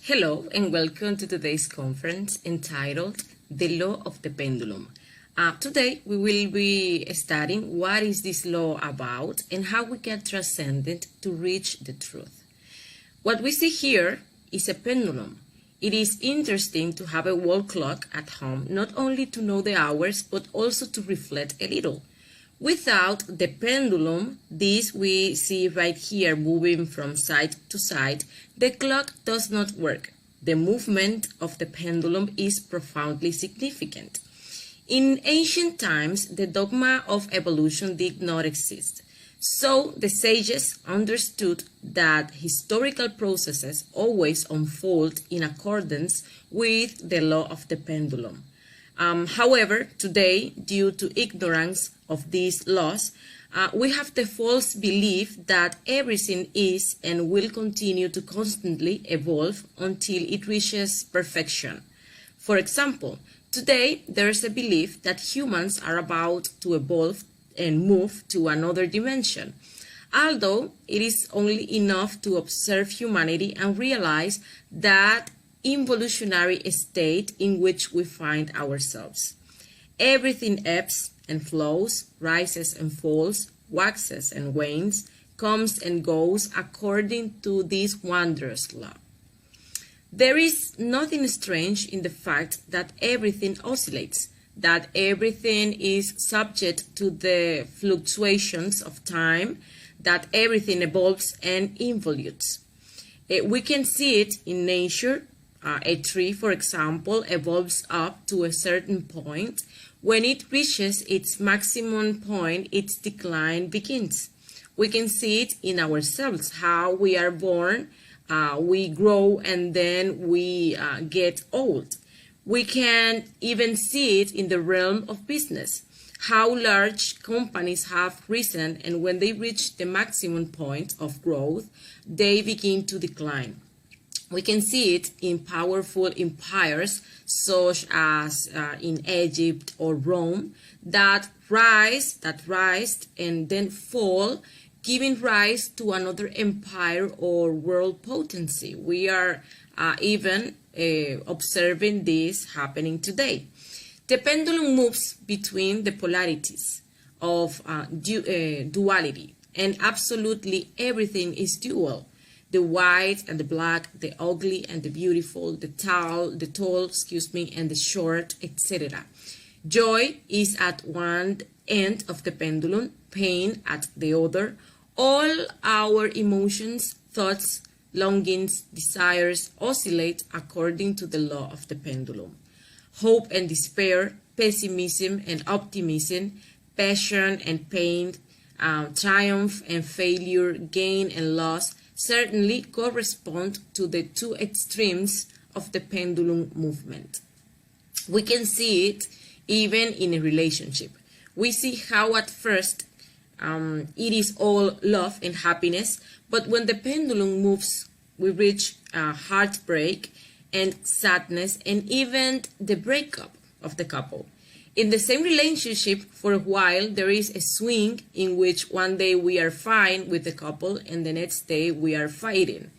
Hello and welcome to today's conference entitled The Law of the Pendulum. Today we will be studying what is this law about and how we can transcend it to reach the truth. What we see here is a pendulum. It is interesting to have a wall clock at home, not only to know the hours but also to reflect a little. Without the pendulum, this we see right here moving from side to side, the clock does not work. The movement of the pendulum is profoundly significant. In ancient times, the dogma of evolution did not exist. So the sages understood that historical processes always unfold in accordance with the law of the pendulum. However, today, due to ignorance of these laws, we have the false belief that everything is and will continue to constantly evolve until it reaches perfection. For example, today there is a belief that humans are about to evolve and move to another dimension, although it is only enough to observe humanity and realize that involutionary state in which we find ourselves. Everything ebbs and flows, rises and falls, waxes and wanes, comes and goes according to this wondrous law. There is nothing strange in the fact that everything oscillates, that everything is subject to the fluctuations of time, that everything evolves and involutes. We can see it in nature. A tree, for example, evolves up to a certain point. When it reaches its maximum point, its decline begins. We can see it in ourselves, how we are born, we grow, and then we get old. We can even see it in the realm of business, how large companies have risen, and when they reach the maximum point of growth, they begin to decline. We can see it in powerful empires such as in Egypt or Rome that rise and then fall, giving rise to another empire or world potency. We are even observing this happening today. The pendulum moves between the polarities of duality, and absolutely everything is dual. The white and the black, the ugly and the beautiful, the tall, and the short, etc. Joy is at one end of the pendulum, pain at the other. All our emotions, thoughts, longings, desires oscillate according to the law of the pendulum. Hope and despair, pessimism and optimism, passion and pain, triumph and failure, gain and loss, certainly correspond to the two extremes of the pendulum movement. We can see it even in a relationship. We see how at first it is all love and happiness, but when the pendulum moves, we reach heartbreak and sadness and even the breakup of the couple. In the same relationship, for a while, there is a swing in which one day we are fine with the couple and the next day we are fighting.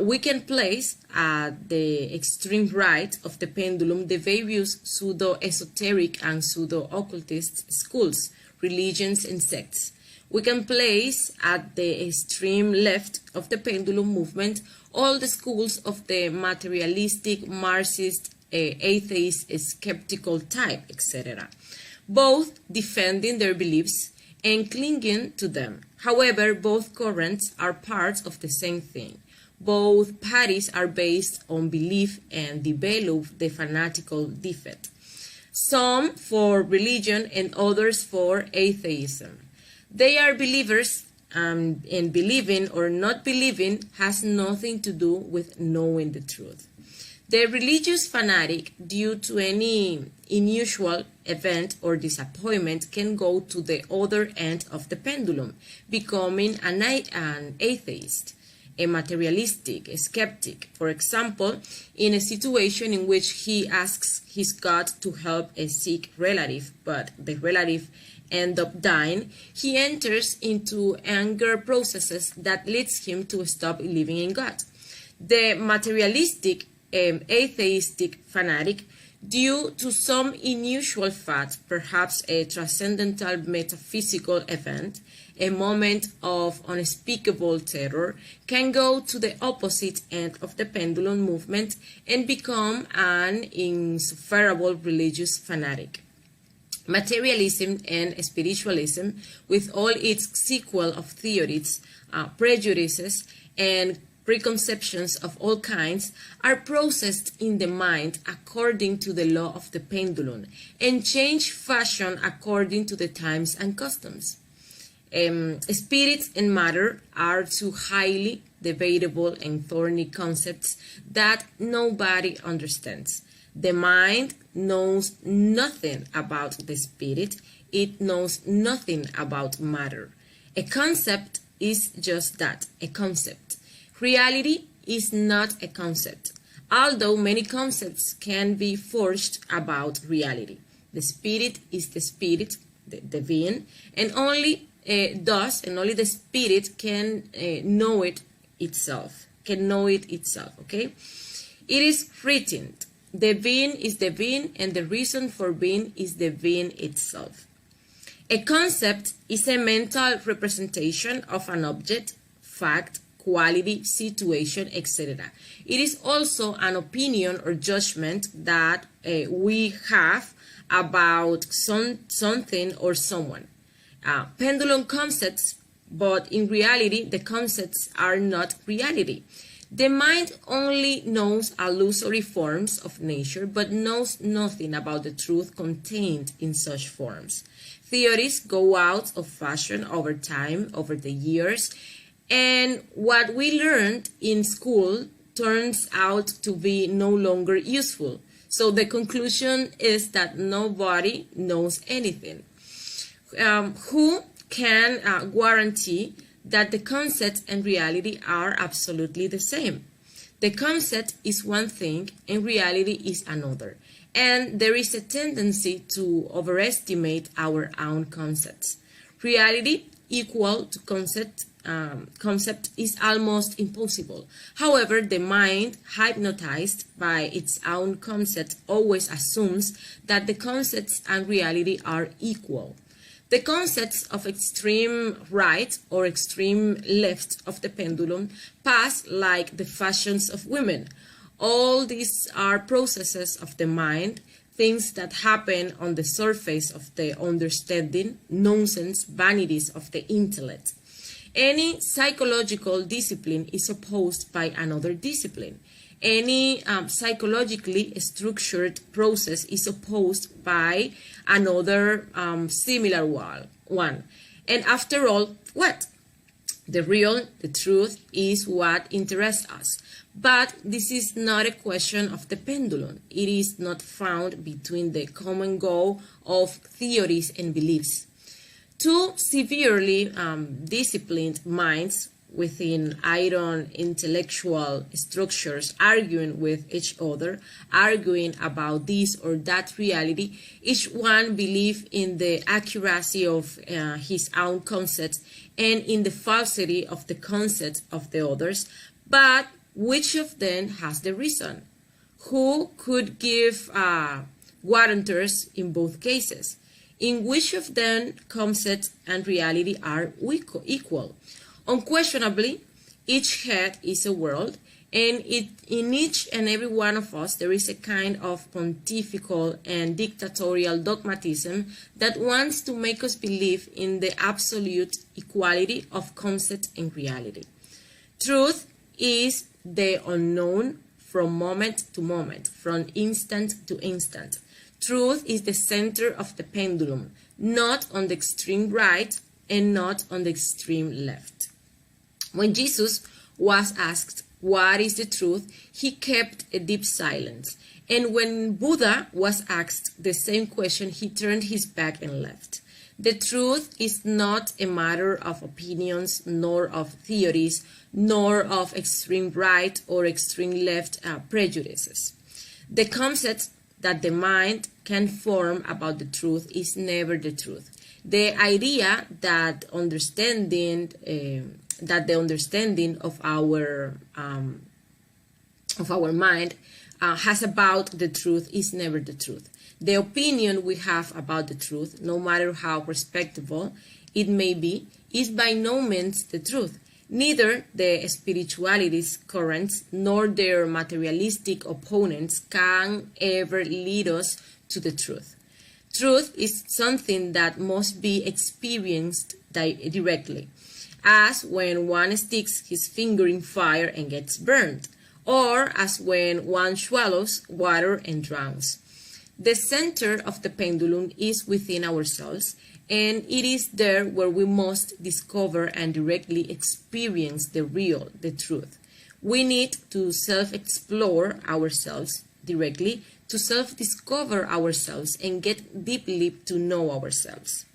We can place at the extreme right of the pendulum the various pseudo-esoteric and pseudo-occultist schools, religions, and sects. We can place at the extreme left of the pendulum movement all the schools of the materialistic, Marxist, atheist, skeptical type, etc., both defending their beliefs and clinging to them. However, both currents are parts of the same thing. Both parties are based on belief and develop the fanatical defect, some for religion and others for atheism. They are believers, and believing or not believing has nothing to do with knowing the truth. The religious fanatic, due to any unusual event or disappointment, can go to the other end of the pendulum, becoming an atheist, a materialistic, a skeptic. For example, in a situation in which he asks his God to help a sick relative, but the relative ends up dying, he enters into anger processes that leads him to stop believing in God. The materialistic atheistic fanatic, due to some unusual fact, perhaps a transcendental metaphysical event, a moment of unspeakable terror, can go to the opposite end of the pendulum movement and become an insufferable religious fanatic. Materialism and spiritualism, with all its sequel of theories, prejudices, and preconceptions of all kinds, are processed in the mind according to the law of the pendulum and change fashion according to the times and customs. Spirit and matter are two highly debatable and thorny concepts that nobody understands. The mind knows nothing about the spirit. It knows nothing about matter. A concept is just that, a concept. Reality is not a concept, although many concepts can be forged about reality. The spirit is the spirit, the being, and only only the spirit can know it itself, okay? It is written, the being is the being, and the reason for being is the being itself. A concept is a mental representation of an object, fact, quality, situation, etc. It is also an opinion or judgment that we have about something or someone. Pendulum concepts, but in reality, the concepts are not reality. The mind only knows illusory forms of nature, but knows nothing about the truth contained in such forms. Theories go out of fashion over time, over the years, and what we learned in school turns out to be no longer useful. So the conclusion is that nobody knows anything. Who can guarantee that the concept and reality are absolutely the same? The concept is one thing and reality is another, and there is a tendency to overestimate our own concepts. Reality equal to concept is almost impossible. However, the mind, hypnotized by its own concept, always assumes that the concepts and reality are equal. The concepts of extreme right or extreme left of the pendulum pass like the fashions of women. All these are processes of the mind, things that happen on the surface of the understanding, nonsense, vanities of the intellect. Any psychological discipline is opposed by another discipline. Any psychologically structured process is opposed by another similar one. And after all, what? The truth is what interests us. But this is not a question of the pendulum. It is not found between the common goal of theories and beliefs. Two severely disciplined minds within iron intellectual structures arguing with each other, arguing about this or that reality, each one believes in the accuracy of his own concepts and in the falsity of the concepts of the others, but which of them has the reason? Who could give guarantors in both cases? In which of them concept and reality are equal? Unquestionably, each head is a world, and in each and every one of us there is a kind of pontifical and dictatorial dogmatism that wants to make us believe in the absolute equality of concept and reality. Truth is the unknown from moment to moment, from instant to instant. Truth is the center of the pendulum, not on the extreme right and not on the extreme left. When Jesus was asked, "What is the truth?" he kept a deep silence. And when Buddha was asked the same question, he turned his back and left. The truth is not a matter of opinions, nor of theories, nor of extreme right or extreme left prejudices. The concept that the mind can form about the truth is never the truth. The idea that the understanding of our of our mind has about the truth is never the truth. The opinion we have about the truth, no matter how respectable it may be, is by no means the truth. Neither the spirituality's currents nor their materialistic opponents can ever lead us to the truth. Truth is something that must be experienced directly, as when one sticks his finger in fire and gets burned, or as when one swallows water and drowns. The center of the pendulum is within ourselves, and it is there where we must discover and directly experience the real, the truth. We need to self-explore ourselves directly, to self-discover ourselves and get deeply to know ourselves.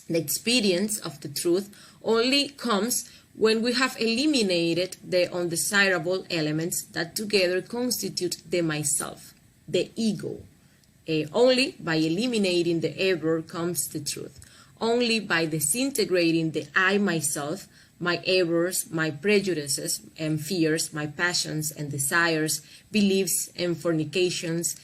The experience of the truth only comes when we have eliminated the undesirable elements that together constitute the myself, the ego. Only by eliminating the error comes the truth. Only by disintegrating the I myself, my errors, my prejudices and fears, my passions and desires, beliefs and fornications,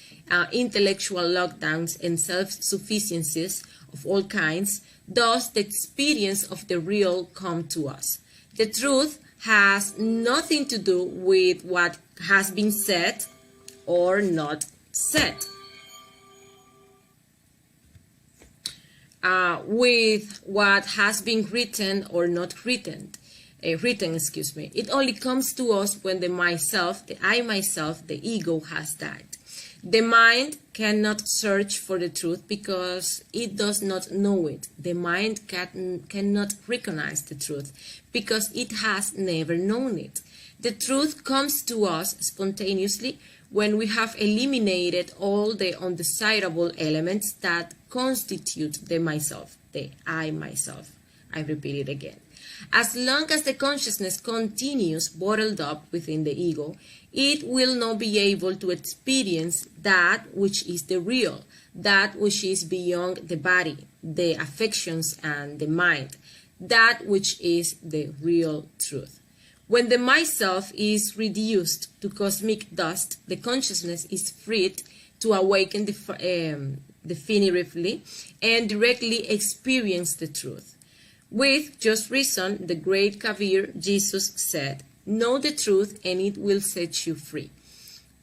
intellectual lockdowns and self-sufficiencies of all kinds, does the experience of the real come to us. The truth has nothing to do with what has been said or not said. With what has been written or not written. It only comes to us when the myself, the I myself, the ego has died. The mind cannot search for the truth because it does not know it. The mind cannot recognize the truth because it has never known it. The truth comes to us spontaneously when we have eliminated all the undesirable elements that constitute the myself, the I myself. I repeat it again. As long as the consciousness continues bottled up within the ego, it will not be able to experience that which is the real, that which is beyond the body, the affections and the mind, that which is the real truth. When the myself is reduced to dust, the consciousness is freed to awaken definitively and directly experience the truth. With just reason, the great Kabir, Jesus, said, "Know the truth and it will set you free."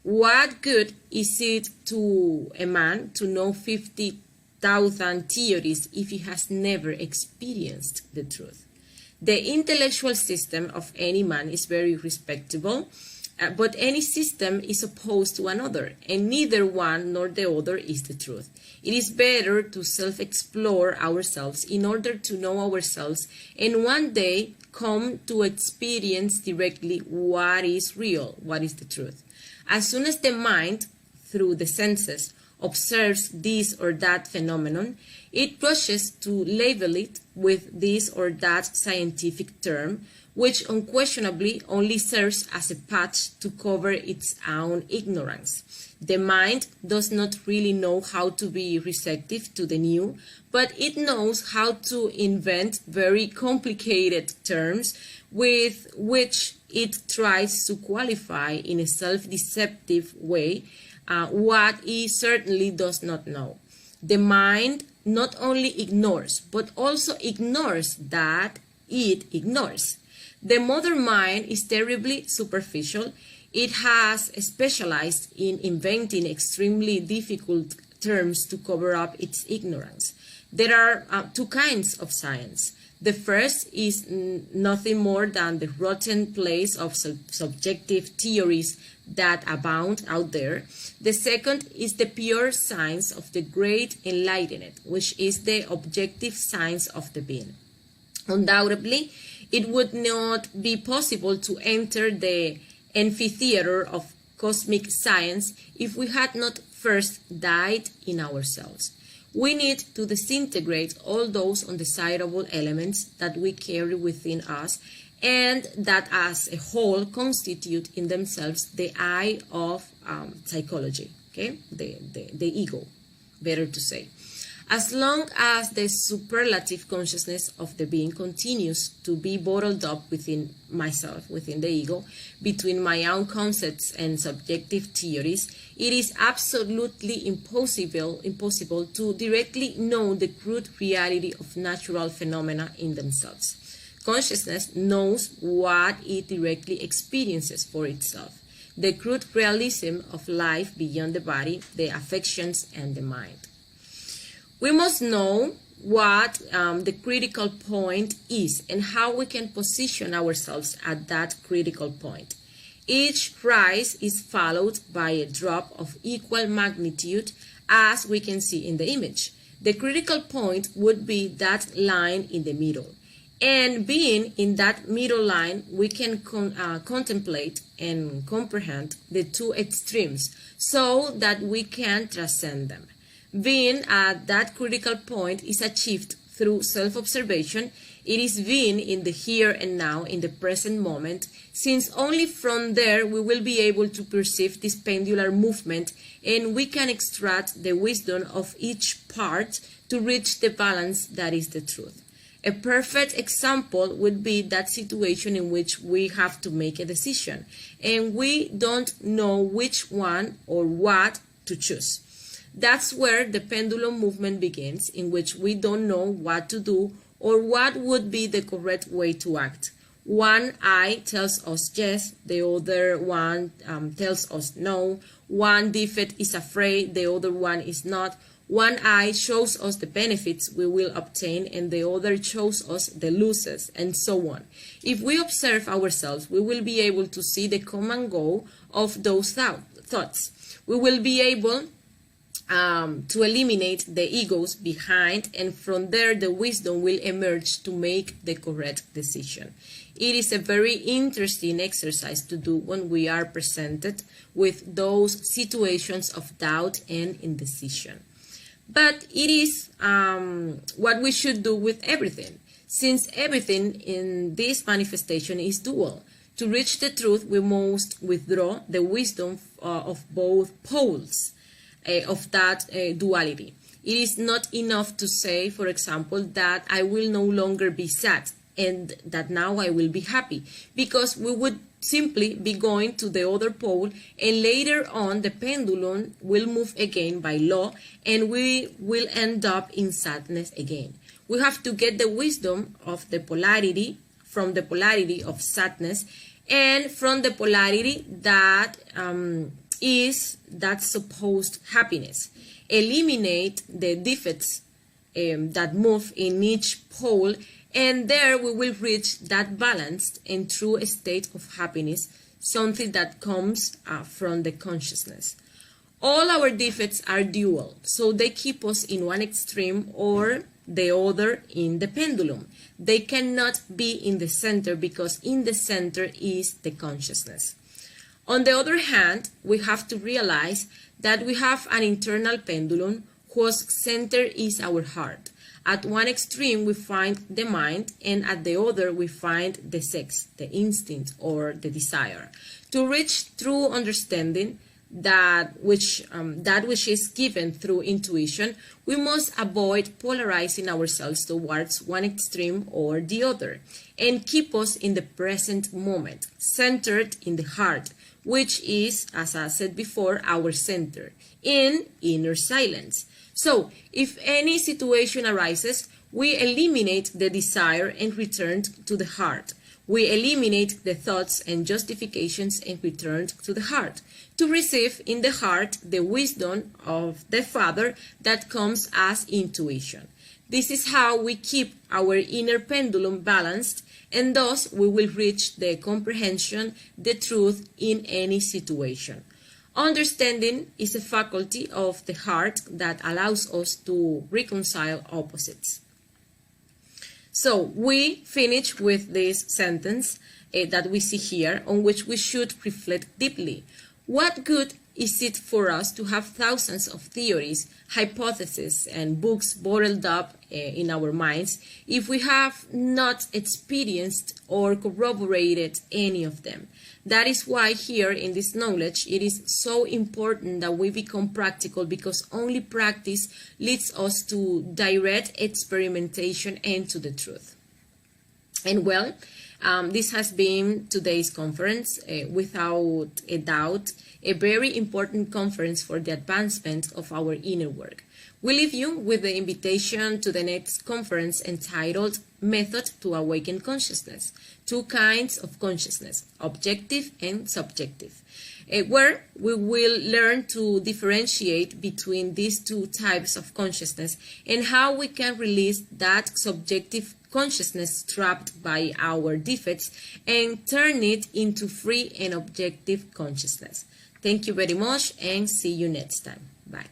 What good is it to a man to know 50,000 theories if he has never experienced the truth? The intellectual system of any man is very respectable, but any system is opposed to another, and neither one nor the other is the truth. It is better to self-explore ourselves in order to know ourselves and one day come to experience directly what is real, what is the truth. As soon as the mind, through the senses, observes this or that phenomenon, it rushes to label it with this or that scientific term, which unquestionably only serves as a patch to cover its own ignorance. The mind does not really know how to be receptive to the new, but it knows how to invent very complicated terms with which it tries to qualify in a self-deceptive way what it certainly does not know. The mind not only ignores, but also ignores that it ignores. The modern mind is terribly superficial. It has specialized in inventing extremely difficult terms to cover up its ignorance. There are two kinds of science. The first is nothing more than the rotten place of subjective theories that abound out there. The second is the pure science of the great enlightenment, which is the objective science of the being. Undoubtedly, it would not be possible to enter the amphitheater of cosmic science if we had not first died in ourselves. We need to disintegrate all those undesirable elements that we carry within us and that as a whole constitute in themselves the I of psychology, okay? The ego, better to say. As long as the superlative consciousness of the being continues to be bottled up within myself, within the ego, between my own concepts and subjective theories, it is absolutely impossible to directly know the crude reality of natural phenomena in themselves. Consciousness knows what it directly experiences for itself, the crude realism of life beyond the body, the affections, and the mind. We must know what the critical point is and how we can position ourselves at that critical point. Each rise is followed by a drop of equal magnitude, as we can see in the image. The critical point would be that line in the middle. And being in that middle line, we can contemplate and comprehend the two extremes so that we can transcend them. Being at that critical point is achieved through self-observation. It is being in the here and now, in the present moment, since only from there we will be able to perceive this pendular movement and we can extract the wisdom of each part to reach the balance that is the truth. A perfect example would be that situation in which we have to make a decision and we don't know which one or what to choose. That's where the pendulum movement begins, in which we don't know what to do or what would be the correct way to act. One eye tells us yes, the other one tells us no. One defect is afraid, the other one is not. One eye shows us the benefits we will obtain and the other shows us the losses, and so on. If we observe ourselves, we will be able to see the come and go of those thoughts. We will be able to eliminate the egos behind, and from there the wisdom will emerge to make the correct decision. It is a very interesting exercise to do when we are presented with those situations of doubt and indecision. But it is what we should do with everything, since everything in this manifestation is dual. To reach the truth, we must withdraw the wisdom of both poles of that duality. It is not enough to say, for example, that I will no longer be sad and that now I will be happy, because we would simply be going to the other pole, and later on the pendulum will move again by law and we will end up in sadness again. We have to get the wisdom of the polarity, from the polarity of sadness and from the polarity that is that supposed happiness. Eliminate the defects that move in each pole, and there we will reach that balanced and true state of happiness, something that comes from the consciousness. All our defects are dual, so they keep us in one extreme or the other in the pendulum. They cannot be in the center, because in the center is the consciousness. On the other hand, we have to realize that we have an internal pendulum whose center is our heart. At one extreme we find the mind, and at the other we find the sex, the instinct, or the desire. To reach true understanding, that which is given through intuition, we must avoid polarizing ourselves towards one extreme or the other, and keep us in the present moment, centered in the heart, which is, as I said before, our center, in inner silence. So, if any situation arises, we eliminate the desire and return to the heart. We eliminate the thoughts and justifications and return to the heart, to receive in the heart the wisdom of the Father that comes as intuition. This is how we keep our inner pendulum balanced, and thus we will reach the comprehension, the truth in any situation. Understanding is a faculty of the heart that allows us to reconcile opposites. So we finish with this sentence that we see here, on which we should reflect deeply. What good is it for us to have thousands of theories, hypotheses, and books bottled up in our minds if we have not experienced or corroborated any of them? That is why here in this knowledge, it is so important that we become practical, because only practice leads us to direct experimentation and to the truth. And well, this has been today's conference, without a doubt, a very important conference for the advancement of our inner work. We leave you with the invitation to the next conference entitled Method to Awaken Consciousness, Two Kinds of Consciousness, Objective and Subjective, where we will learn to differentiate between these two types of consciousness and how we can release that subjective consciousness trapped by our defects and turn it into free and objective consciousness. Thank you very much and see you next time. Bye.